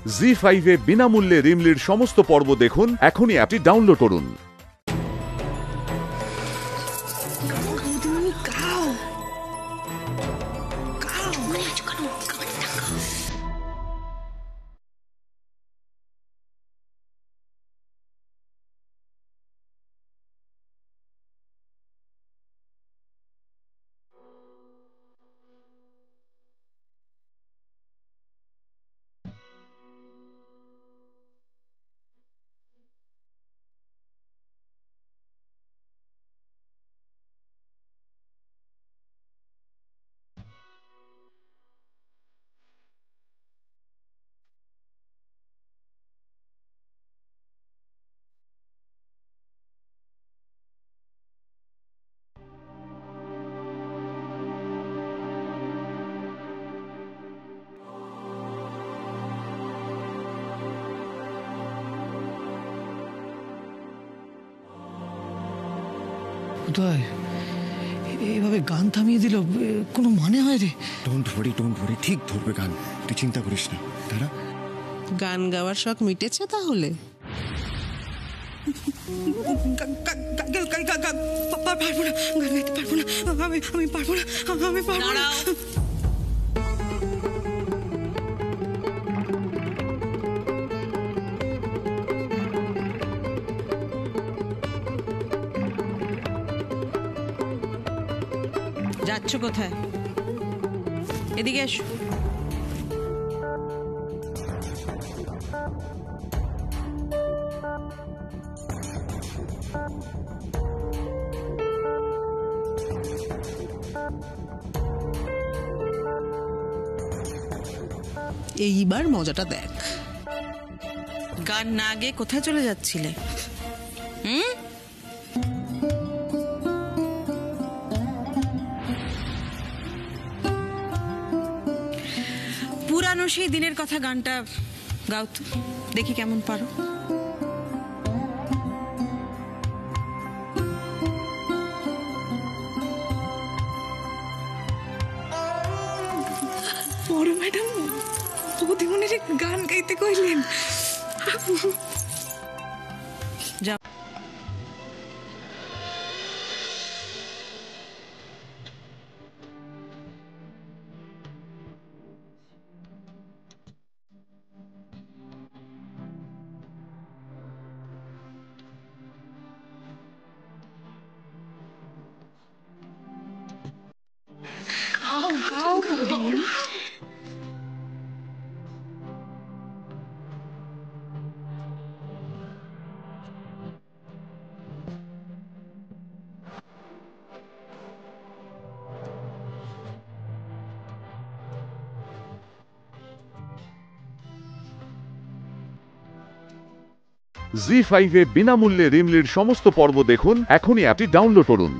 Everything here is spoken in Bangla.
জি5 এ বিনামূল্যে রিমলির সমস্ত পর্ব দেখুন। এখনই অ্যাপটি ডাউনলোড করুন। এইভাবে গান থামিয়ে দিল, কোনো মানে হয় রে? ডোন্ট ওয়ারি, ঠিক ধরবে গান, তুই চিন্তা করিস না। দাঁড়া, গান গাওয়ার শখ মিটেছে তাহলে? পারবো না, গান গাইতে পারবো না, আমি পারবো না, আমি পারবো না। যাচ্ছ কোথায়? এদিকে এসো। এইবার মজাটা দেখ। গান না গেয়ে কোথায় চলে যাচ্ছিলে? পুরানো সেই দিনের কথা গানটা গাও তো, দেখি কেমন পারো। বড় ম্যাডাম বৌদিমণির গান গাইতে কইলেন। যাও। জি5 এ বিনামূল্যে রিমলির সমস্ত পর্ব দেখুন। এখনই অ্যাপটি ডাউনলোড করুন।